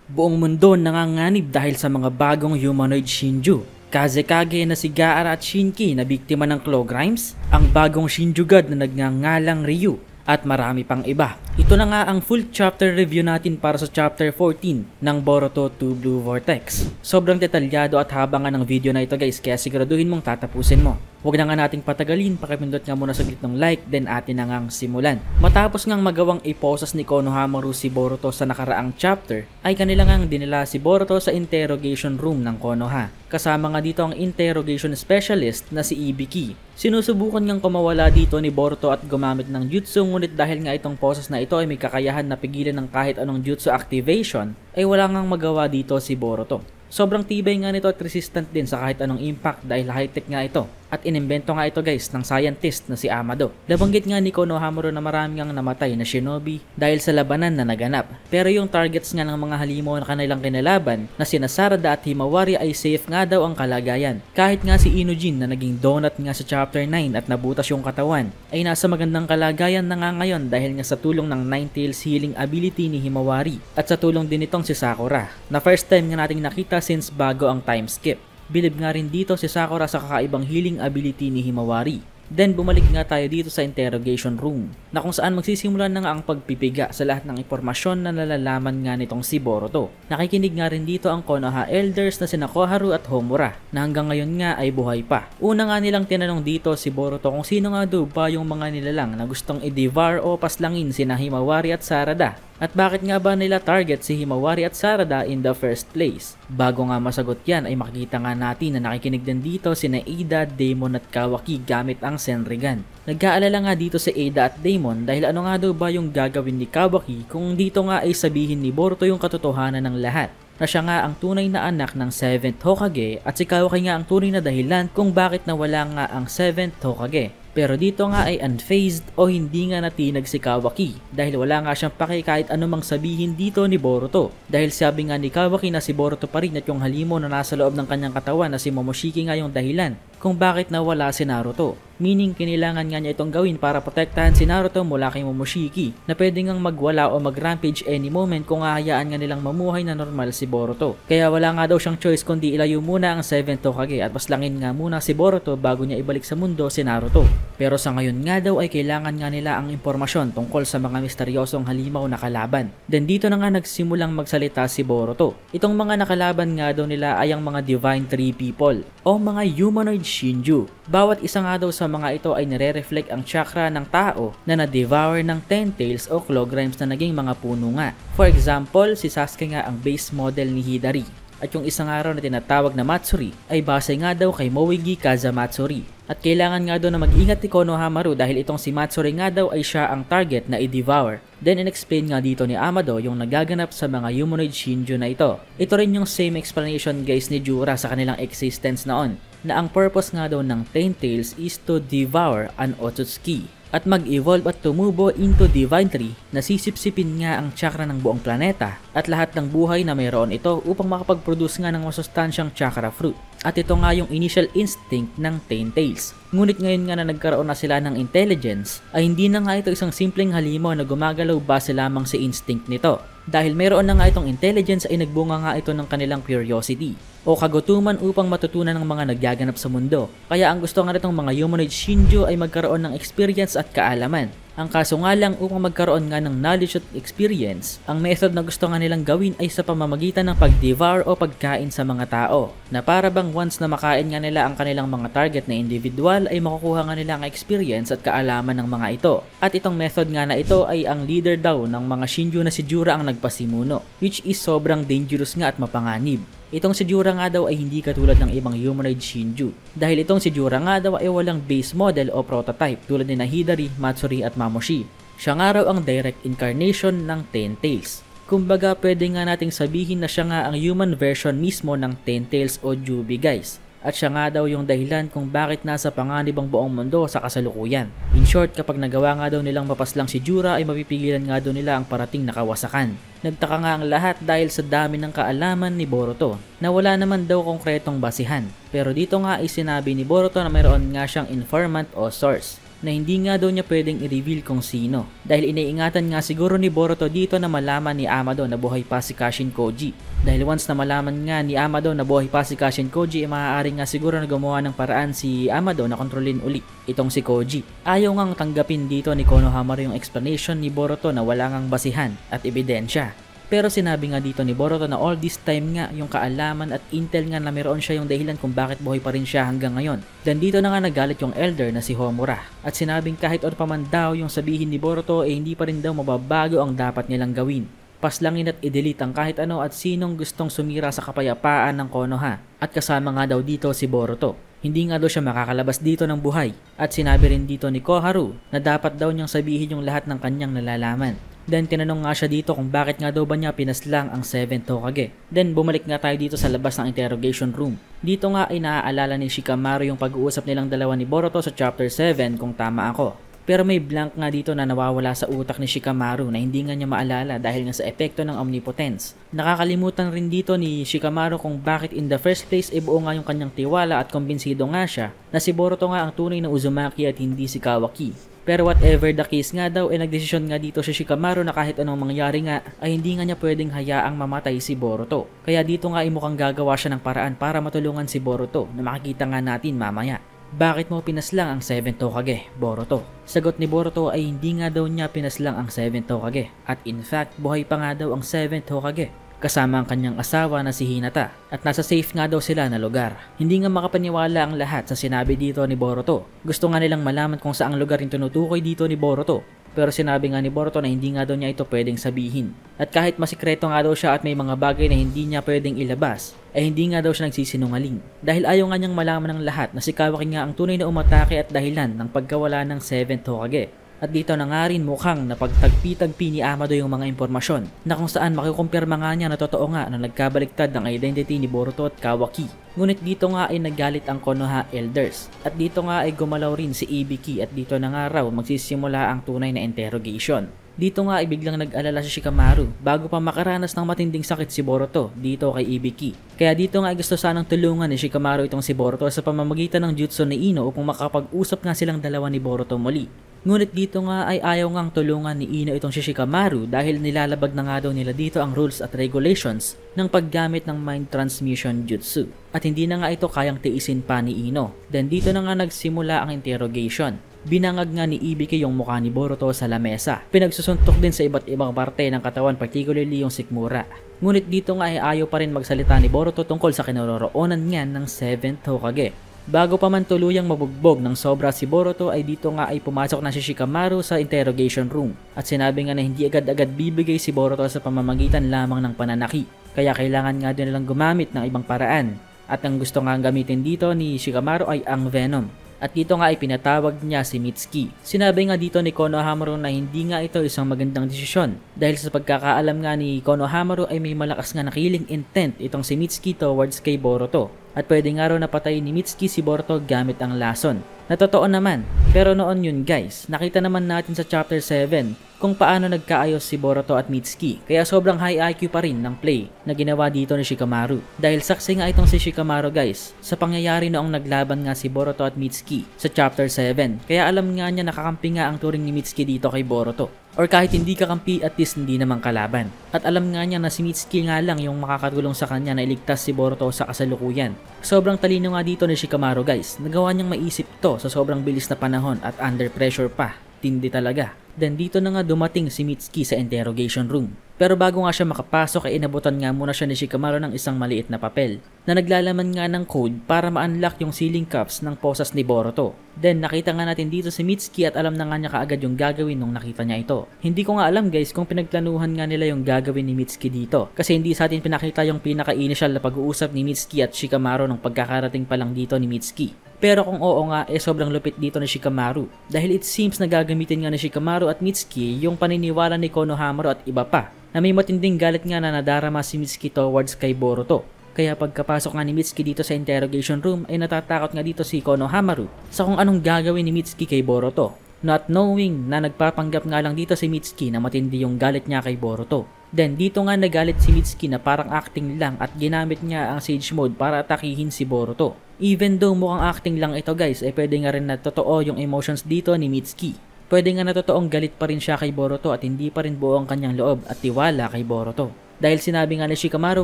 Buong mundo nanganganib dahil sa mga bagong humanoid Shinju. Kazekage na si Gaara at Shinki na biktima ng claw crimes, ang bagong Shinju God na nagngangalang Ryu, at marami pang iba. Ito na nga ang full chapter review natin para sa chapter 14 ng Boruto 2 Blue Vortex. Sobrang detalyado at haba nga ng video na ito guys, kaya siguraduhin mong tatapusin mo. Huwag na nga nating patagalin, pakipindot nga muna saglit ng like, then atin na ngang simulan. Matapos ngang magawang iposas ni Konohamaru si Boruto sa nakaraang chapter, ay kanila ngang dinala si Boruto sa interrogation room ng Konoha. Kasama nga dito ang interrogation specialist na si Ibiki. Sinusubukan ngang kumawala dito ni Boruto at gumamit ng jutsu, ngunit dahil nga itong poses na ito ay may kakayahan na pigilan ng kahit anong jutsu activation, ay wala ngang magawa dito si Boruto. Sobrang tibay nga nito at resistant din sa kahit anong impact dahil high-tech nga ito. At inimbento nga ito guys ng scientist na si Amado. Nabanggit nga ni Konohamaru na marami ngang namatay na shinobi dahil sa labanan na naganap. Pero yung targets nga ng mga halimaw na kanilang kinalaban na sina Sarada at Himawari ay safe nga daw ang kalagayan. Kahit nga si Inujin na naging donut nga sa chapter 9 at nabutas yung katawan ay nasa magandang kalagayan na nga ngayon dahil nga sa tulong ng Ninetales healing ability ni Himawari at sa tulong din nitong si Sakura na first time nga nating nakita since bago ang time skip. Bilib nga rin dito si Sakura sa kakaibang healing ability ni Himawari. Then bumalik nga tayo dito sa interrogation room na kung saan magsisimulan na nga ang pagpipiga sa lahat ng impormasyon na nalalaman nga nitong si Boruto. Nakikinig nga rin dito ang Konoha elders na sina Koharu at Homura na hanggang ngayon nga ay buhay pa. Una nga nilang tinanong dito si Boruto kung sino nga daw ba yung mga nilalang na gustong i-devour o paslangin sina Himawari at Sarada. At bakit nga ba nila target si Himawari at Sarada in the first place? Bago nga masagot yan ay makikita nga natin na nakikinig din dito sina Ada, Daemon at Kawaki gamit ang Senrigan. Nag-aalala nga dito si Ada at Daemon dahil ano nga daw ba yung gagawin ni Kawaki kung dito nga ay sabihin ni Boruto yung katotohanan ng lahat. Na siya nga ang tunay na anak ng 7th Hokage at si Kawaki nga ang tunay na dahilan kung bakit nawala nga ang 7th Hokage. Pero dito nga ay unfazed o hindi nga natinag si Kawaki dahil wala nga siyang pake kahit anumang sabihin dito ni Boruto. Dahil sabi nga ni Kawaki na si Boruto pa rin at yung halimaw na nasa loob ng kanyang katawan na si Momoshiki nga yung dahilan kung bakit nawala si Naruto. Meaning kinailangan nga niya itong gawin para protektahan si Naruto mula kay Momoshiki na pwede ngang magwala o mag-rampage any moment kung hahayaan nga nilang mamuhay na normal si Boruto. Kaya wala nga daw siyang choice kundi ilayo muna ang 7th Hokage at paslangin nga muna si Boruto bago niya ibalik sa mundo si Naruto. Pero sa ngayon nga daw ay kailangan nga nila ang impormasyon tungkol sa mga misteryosong halimaw na kalaban. Then dito na nga nagsimulang magsalita si Boruto. Itong mga nakalaban nga daw nila ay ang mga Divine Tree People o mga humanoid Shinju. Bawat isa nga daw sa mga ito ay nire-reflect ang chakra ng tao na na-devour ng Ten-Tails o claw grimes na naging mga puno nga. For example, si Sasuke nga ang base model ni Hidari. At yung isang araw na tinatawag na Matsuri ay base nga daw kay Moegi Kazamatsuri. At kailangan nga daw na mag-ingat ni Konohamaru dahil itong si Matsuri nga daw ay siya ang target na i-devour. Then in-explain nga dito ni Amado yung nagaganap sa mga humanoid Shinju na ito. Ito rin yung same explanation guys ni Jura sa kanilang existence noon, na ang purpose nga daw ng Ten-Tails is to devour an Otsutsuki at mag-evolve at tumubo into Divine Tree na sisipsipin nga ang chakra ng buong planeta at lahat ng buhay na mayroon ito upang makapag-produce nga ng masustansyang chakra fruit. At ito nga yung initial instinct ng Ten-Tails. Ngunit ngayon nga na nagkaroon na sila ng intelligence, ay hindi na nga ito isang simpleng halimaw na gumagalaw base lamang sa instinct nito. Dahil mayroon na nga itong intelligence ay nagbunga nga ito ng kanilang curiosity o kagutuman upang matutunan ng mga naggaganap sa mundo. Kaya ang gusto nga nitong mga humanoid Shinju ay magkaroon ng experience at kaalaman. Ang kaso nga lang upang magkaroon nga ng knowledge at experience, ang method na gusto nga nilang gawin ay sa pamamagitan ng pag-devour o pagkain sa mga tao. Na para bang once na makain nga nila ang kanilang mga target na individual ay makukuha nga nila ang experience at kaalaman ng mga ito. At itong method nga na ito ay ang leader daw ng mga Shinju na si Jura ang nagpasimuno, which is sobrang dangerous nga at mapanganib. Itong si Jura nga daw ay hindi katulad ng ibang humanoid Shinju dahil itong si Jura nga daw ay walang base model o prototype tulad ni Hidari, Matsuri at Mamoshi. Siya nga raw ang direct incarnation ng Ten-Tails. Kumbaga pwede nga nating sabihin na siya nga ang human version mismo ng Ten-Tails o Jubi guys. At siya nga daw yung dahilan kung bakit nasa panganib ang buong mundo sa kasalukuyan. In short, kapag nagawa nga daw nilang mapaslang si Jura ay mapipigilan nga daw nila ang parating na kawasakan. Nagtaka nga ang lahat dahil sa dami ng kaalaman ni Boruto na wala naman daw konkretong basihan. Pero dito nga ay sinabi ni Boruto na mayroon nga siyang informant o source na hindi nga daw niya pwedeng i-reveal kung sino dahil iniingatan nga siguro ni Boruto dito na malaman ni Amado na buhay pa si Kashin Koji. Dahil once na malaman nga ni Amado na buhay pa si Kashin Koji, maaari nga siguro na gumawa ng paraan si Amado na kontrolin uli itong si Koji. Ayaw ngang tanggapin dito ni Konohamaru yung explanation ni Boruto na wala ngang basihan at ebidensya. Pero sinabi nga dito ni Boruto na all this time nga yung kaalaman at intel nga na meron siya yung dahilan kung bakit buhay pa rin siya hanggang ngayon. Dan dito na nga nagalit yung elder na si Homura at sinabing kahit ano pa man daw yung sabihin ni Boruto hindi pa rin daw mababago ang dapat nilang gawin. Paslangin at i-delete ang kahit ano at sinong gustong sumira sa kapayapaan ng Konoha at kasama nga daw dito si Boruto. Hindi nga daw siya makakalabas dito ng buhay at sinabi rin dito ni Koharu na dapat daw niyang sabihin yung lahat ng kanyang nalalaman. Then tinanong nga siya dito kung bakit nga daw ba niya pinaslang ang 7th Hokage. Then bumalik nga tayo dito sa labas ng interrogation room. Dito nga ay naaalala ni Shikamaru yung pag-uusap nilang dalawa ni Boruto sa chapter 7 kung tama ako. Pero may blank nga dito na nawawala sa utak ni Shikamaru na hindi nga niya maalala dahil nga sa epekto ng omnipotence. Nakakalimutan rin dito ni Shikamaru kung bakit in the first place buo nga yung kanyang tiwala at kumbinsido nga siya na si Boruto nga ang tunay na Uzumaki at hindi si Kawaki. Pero whatever the case nga daw, nagdesisyon nga dito si Shikamaru na kahit anong mangyari nga ay hindi nga niya pwedeng hayaang mamatay si Boruto. Kaya dito nga ay mukhang gagawa siya ng paraan para matulungan si Boruto na makikita nga natin mamaya. Bakit mo pinaslang ang 7th Hokage, Boruto? Sagot ni Boruto ay hindi nga daw niya pinaslang ang 7th Hokage at in fact buhay pa nga daw ang 7th Hokage. Kasama ang kanyang asawa na si Hinata at nasa safe nga daw sila na lugar. Hindi nga makapaniwala ang lahat sa sinabi dito ni Boruto. Gusto nga nilang malaman kung saang lugar yung tinutukoy dito ni Boruto. Pero sinabi nga ni Boruto na hindi nga daw niya ito pwedeng sabihin. At kahit masikreto nga daw siya at may mga bagay na hindi niya pwedeng ilabas, ay hindi nga daw siya nagsisinungaling. Dahil ayaw nga niyang malaman ng lahat na si Kawaki nga ang tunay na umatake at dahilan ng pagkawala ng 7th Hokage. At dito na nga rin mukhang napagtagpi-tagpi ni Amado yung mga impormasyon na kung saan makikumpirma nga niya na totoo nga na nagkabaliktad ang identity ni Boruto at Kawaki. Ngunit dito nga ay naggalit ang Konoha Elders at dito nga ay gumalaw rin si Ibiki at dito na nga raw magsisimula ang tunay na interrogation. Dito nga ay biglang nag-alala si Shikamaru bago pa makaranas ng matinding sakit si Boruto dito kay Ibiki. Kaya dito nga ay gusto sanang tulungan ni Shikamaru itong si Boruto sa pamamagitan ng jutsu ni Ino upang makapag-usap nga silang dalawa ni Boruto muli. Ngunit dito nga ay ayaw ngang tulungan ni Ino itong si Shikamaru dahil nilalabag na nga daw nila dito ang rules at regulations ng paggamit ng mind transmission jutsu. At hindi na nga ito kayang tiisin pa ni Ino. Then dito na nga nagsimula ang interrogation. Binangag nga ni Ibiki yung mukha ni Boruto sa lamesa. Pinagsusuntok din sa iba't ibang parte ng katawan, particularly yung sikmura. Ngunit dito nga ay ayaw pa rin magsalita ni Boruto tungkol sa kinaroroonan niya ng 7th Hokage. Bago pa man tuluyang mabugbog ng sobra si Boruto ay dito nga ay pumasok na si Shikamaru sa interrogation room at sinabi nga na hindi agad-agad bibigay si Boruto sa pamamagitan lamang ng pananaki. Kaya kailangan nga din nilang gumamit ng ibang paraan at ang gusto nga gamitin dito ni Shikamaru ay ang Venom. At dito nga ay pinatawag niya si Mitsuki. Sinabi nga dito ni Konohamaru na hindi nga ito isang magandang desisyon dahil sa pagkakaalam nga ni Konohamaru ay may malakas nga na killing intent itong si Mitsuki towards kay Boruto. At pwede nga raw napatayin ni Mitsuki si Boruto gamit ang lason. Na totoo naman, pero noon yun guys, nakita naman natin sa chapter 7 kung paano nagkaayos si Boruto at Mitsuki. Kaya sobrang high IQ pa rin ng play na ginawa dito ni Shikamaru. Dahil saksi nga itong si Shikamaru guys sa pangyayari noong naglaban nga si Boruto at Mitsuki sa chapter 7. Kaya alam nga niya nakakampi nga ang turing ni Mitsuki dito kay Boruto. Or kahit hindi kakampi at least hindi naman kalaban. At alam nga niya na si Mitsuki nga lang yung makakatulong sa kanya na iligtas si Boruto sa kasalukuyan. Sobrang talino nga dito ni Shikamaru guys. Nagawa niyang maisip to sa sobrang bilis na panahon at under pressure pa. Tindi talaga. Then dito na nga dumating si Mitsuki sa interrogation room. Pero bago nga siya makapasok ay inabutan nga muna siya ni Shikamaru ng isang maliit na papel na naglalaman nga ng code para ma-unlock yung sealing cuffs ng posas ni Boruto. Then nakita nga natin dito si Mitsuki at alam na nga niya kaagad yung gagawin nung nakita niya ito. Hindi ko nga alam guys kung pinagplanuhan nga nila yung gagawin ni Mitsuki dito kasi hindi sa atin pinakita yung pinaka-initial na pag-uusap ni Mitsuki at Shikamaru nung pagkakarating pa lang dito ni Mitsuki. Pero kung oo nga, sobrang lupit dito ni Shikamaru dahil it seems na gagamitin nga ni Shikamaru at Mitsuki yung paniniwala ni Konohamaru at iba pa na may matinding galit nga na nadarama si Mitsuki towards kay Boruto. Kaya pagkapasok nga ni Mitsuki dito sa interrogation room ay natatakot nga dito si Konohamaru sa kung anong gagawin ni Mitsuki kay Boruto. Not knowing na nagpapanggap nga lang dito si Mitsuki na matindi yung galit niya kay Boruto. Then dito nga nagalit si Mitsuki na parang acting lang at ginamit niya ang Sage Mode para atakihin si Boruto. Even though mukhang acting lang ito guys, pwede nga rin na totoo yung emotions dito ni Mitsuki. Pwede nga na totoong galit pa rin siya kay Boruto at hindi pa rin buo ang kanyang loob at tiwala kay Boruto. Dahil sinabi nga ni Shikamaru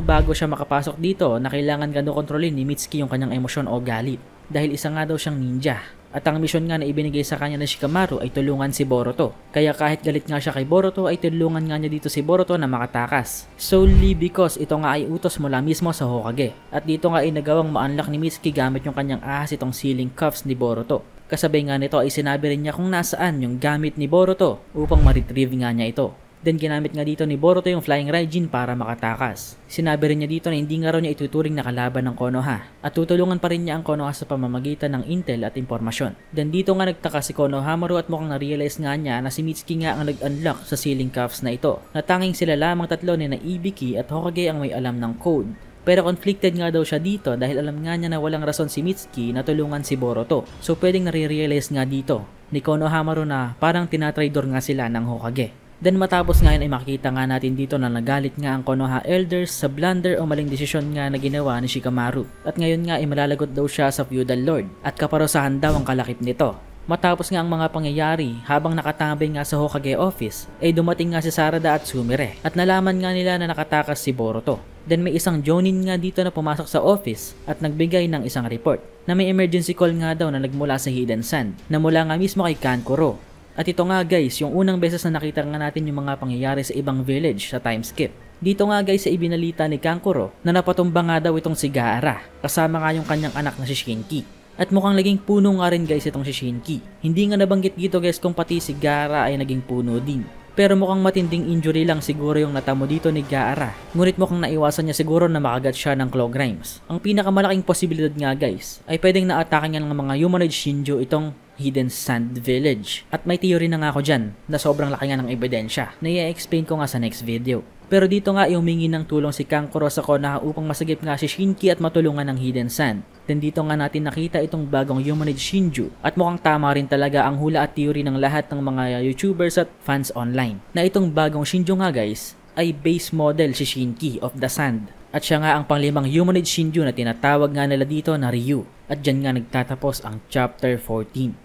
bago siya makapasok dito na kailangan gano'n kontrolin ni Mitsuki yung kanyang emosyon o galit. Dahil isa nga daw siyang ninja. At ang misyon nga na ibinigay sa kanya ni Shikamaru ay tulungan si Boruto. Kaya kahit galit nga siya kay Boruto ay tulungan nga niya dito si Boruto na makatakas. Solely because ito nga ay utos mula mismo sa Hokage. At dito nga ay nagawang ma-unlock ni Mitsuki gamit yung kanyang ahas itong sealing cuffs ni Boruto. Kasabay nga nito ay sinabi rin niya kung nasaan yung gamit ni Boruto upang ma-retrieve nga niya ito. Then ginamit nga dito ni Boruto yung Flying Raijin para makatakas. Sinabi rin niya dito na hindi nga raw niya ituturing na kalaban ng Konoha at tutulungan pa rin niya ang Konoha sa pamamagitan ng intel at impormasyon. Then dito nga nagtaka si Konohamaru at mukhang na-realize nga niya na si Mitsuki nga ang nag-unlock sa sealing cuffs na ito. Na tanging sila lamang tatlo ni na Ibiki at Hokage ang may alam ng code. Pero conflicted nga daw siya dito dahil alam nga niya na walang rason si Mitsuki na tulungan si Boruto. So pwedeng nare-realize nga dito ni Konohamaru na parang tinatraidor nga sila ng Hokage. Then matapos nga yun ay makikita nga natin dito na nagalit nga ang Konoha Elders sa blunder o maling desisyon nga na ginawa ni Shikamaru. At ngayon nga ay malalagot daw siya sa Feudal Lord at kaparusahan daw ang kalakip nito. Matapos nga ang mga pangyayari habang nakatambay nga sa Hokage office ay dumating nga si Sarada at Sumire at nalaman nga nila na nakatakas si Boruto. Then may isang Jonin nga dito na pumasok sa office at nagbigay ng isang report na may emergency call nga daw na nagmula sa Hidden Sand na mula nga mismo kay Kankuro. At ito nga guys, yung unang beses na nakita nga natin yung mga pangyayari sa ibang village sa time skip. Dito nga guys sa ibinalita ni Kankuro na napatumba nga daw itong si Gaara, kasama nga yung kanyang anak na si Shinki. At mukhang naging puno nga rin guys itong si Shinki. Hindi nga nabanggit dito guys kung pati si Gaara ay naging puno din. Pero mukhang matinding injury lang siguro yung natamo dito ni Gaara. Ngunit mukhang naiwasan niya siguro na makagat siya ng claw grimes. Ang pinakamalaking posibilidad nga guys ay pwedeng na-atake nga ng mga humanoid Shinju itong Hidden Sand Village. At may theory na nga ako dyan na sobrang laki nga ng ebidensya na i-explain ko nga sa next video. Pero dito nga humingi ng tulong si Kankuro sa Konoha upang masagip nga si Shinki at matulungan ng Hidden Sand. Then dito nga natin nakita itong bagong humanoid Shinju at mukhang tama rin talaga ang hula at theory ng lahat ng mga YouTubers at fans online. Na itong bagong Shinju nga guys ay base model si Shinki of the Sand. At siya nga ang panglimang humanoid Shinju na tinatawag nga nila dito na Ryu. At dyan nga nagtatapos ang chapter 14.